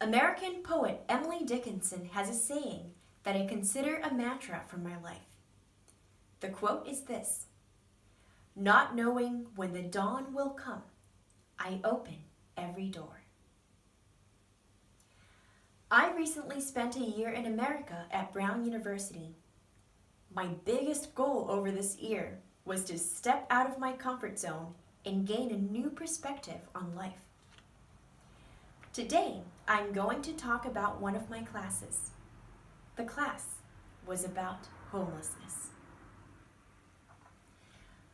American poet Emily Dickinson has a saying that I consider a mantra for my life. The quote is this: "Not knowing when the dawn will come, I open every door." I recently spent a year in America at Brown University. My biggest goal over this year was to step out of my comfort zone and gain a new perspective on life. Today, I'm going to talk about one of my classes. The class was about homelessness.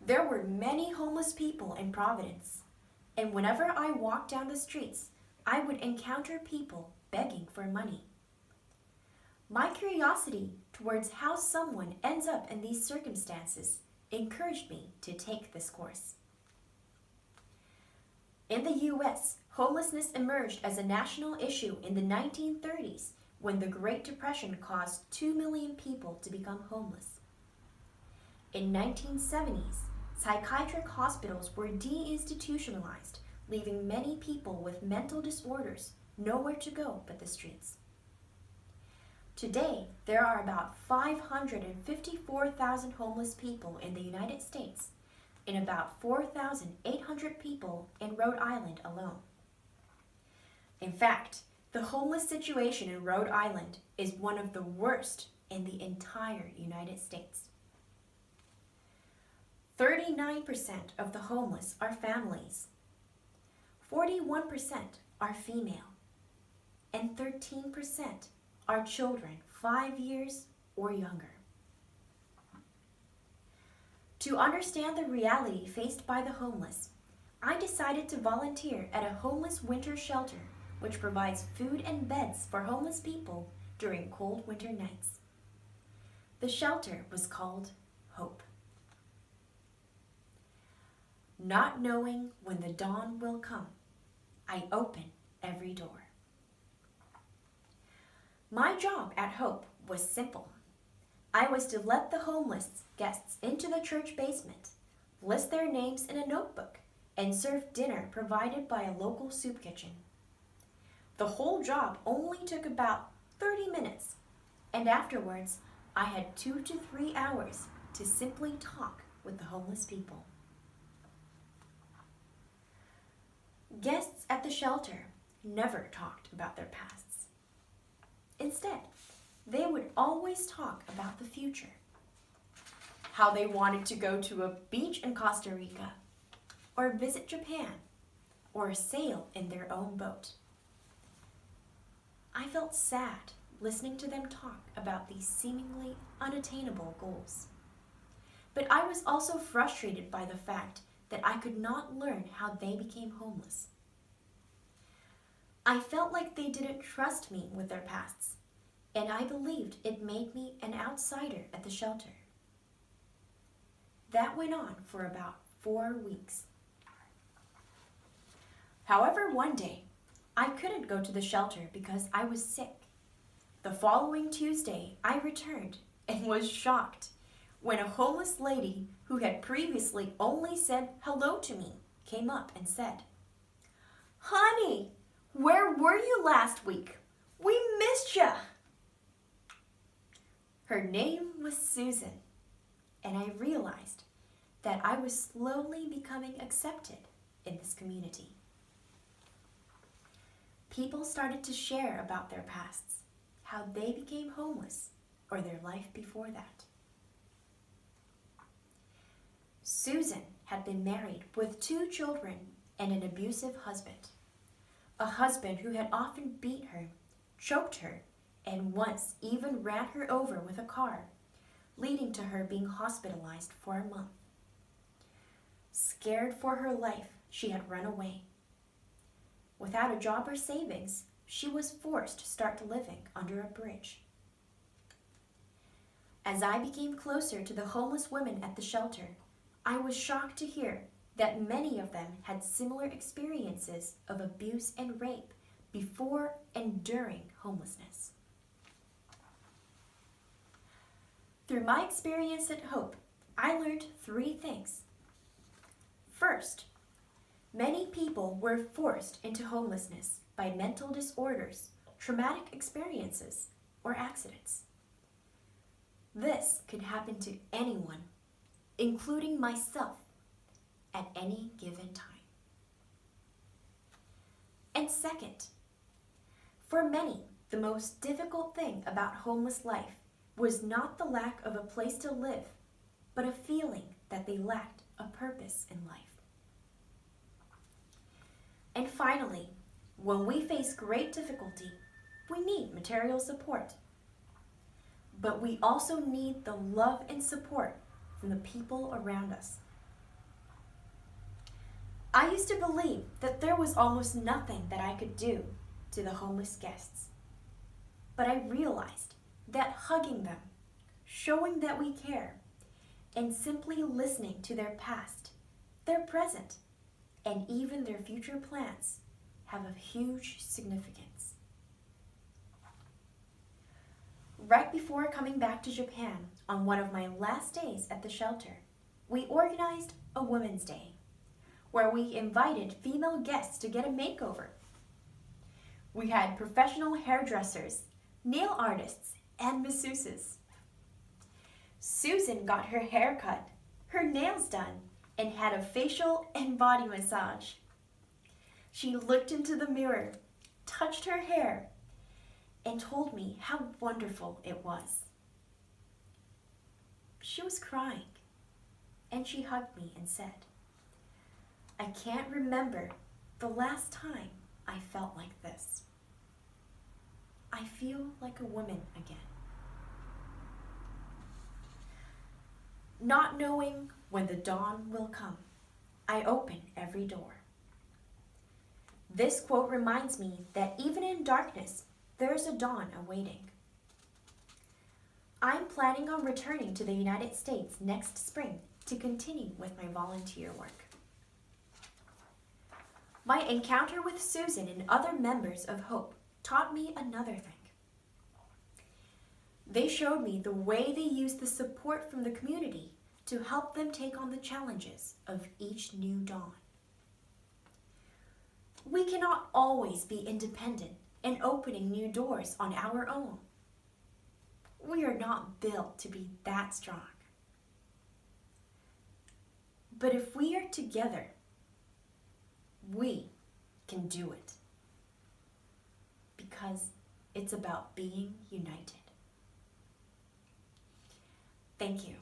There were many homeless people in Providence, and whenever I walked down the streets, I would encounter people begging for money. My curiosity towards how someone ends up in these circumstances encouraged me to take this course. In the U.S., homelessness emerged as a national issue in the 1930s when the Great Depression caused 2 million people to become homeless. In 1970s, psychiatric hospitals were deinstitutionalized, leaving many people with mental disorders nowhere to go but the streets. Today, there are about 554,000 homeless people in the United States and about 4,800 people in Rhode Island alone. In fact, the homeless situation in Rhode Island is one of the worst in the entire United States. 39% of the homeless are families, 41% are female, and 13% are children 5 years or younger. To understand the reality faced by the homeless, I decided to volunteer at a homeless winter shelter which provides food and beds for homeless people during cold winter nights. The shelter was called Hope. Not knowing when the dawn will come, I open every door. My job at Hope was simple. I was to let the homeless guests into the church basement, list their names in a notebook, and serve dinner provided by a local soup kitchen. The whole job only took about 30 minutes, and afterwards I had 2 to 3 hours to simply talk with the homeless people. Guests at the shelter never talked about their pasts. Instead, they would always talk about the future. How they wanted to go to a beach in Costa Rica, or visit Japan, or sail in their own boat. I felt sad listening to them talk about these seemingly unattainable goals. But I was also frustrated by the fact that I could not learn how they became homeless. I felt like they didn't trust me with their pasts, and I believed it made me an outsider at the shelter. That went on for about 4 weeks. However, one day, I couldn't go to the shelter because I was sick. The following Tuesday, I returned and was shocked when a homeless lady who had previously only said hello to me came up and said, "Honey, where were you last week? We missed ya." Her name was Susan, and I realized that I was slowly becoming accepted in this community. People started to share about their pasts, how they became homeless, or their life before that. Susan had been married with 2 children and an abusive husband. A husband who had often beat her, choked her, and once even ran her over with a car, leading to her being hospitalized for a month. Scared for her life, she had run away. Without a job or savings, she was forced to start living under a bridge. As I became closer to the homeless women at the shelter, I was shocked to hear that many of them had similar experiences of abuse and rape before and during homelessness. Through my experience at Hope, I learned 3 things. First, many people were forced into homelessness by mental disorders traumatic experiences, or accidents. This could happen to anyone, including myself, at any given time. And second, for many, the most difficult thing about homeless life was not the lack of a place to live, but a feeling that they lacked a purpose in life. And finally, when we face great difficulty, we need material support. But we also need the love and support from the people around us. I used to believe that there was almost nothing that I could do to the homeless guests. But I realized that hugging them, showing that we care, and simply listening to their past, their present, and even their future plans have a huge significance. Right before coming back to Japan on one of my last days at the shelter, we organized a Women's Day, where we invited female guests to get a makeover. We had professional hairdressers, nail artists, and masseuses. Susan got her hair cut, her nails done, and had a facial and body massage. She looked into the mirror, touched her hair, and told me how wonderful it was. She was crying, and she hugged me and said, "I can't remember the last time I felt like this. I feel like a woman again." Not knowing when the dawn will come, I open every door. This quote reminds me that even in darkness, there is a dawn awaiting. I'm planning on returning to the United States next spring to continue with my volunteer work. My encounter with Susan and other members of Hope taught me another thing. They showed me the way they use the support from the community to help them take on the challenges of each new dawn. We cannot always be independent and opening new doors on our own. We are not built to be that strong. But if we are together, we can do it. Because it's about being united. Thank you.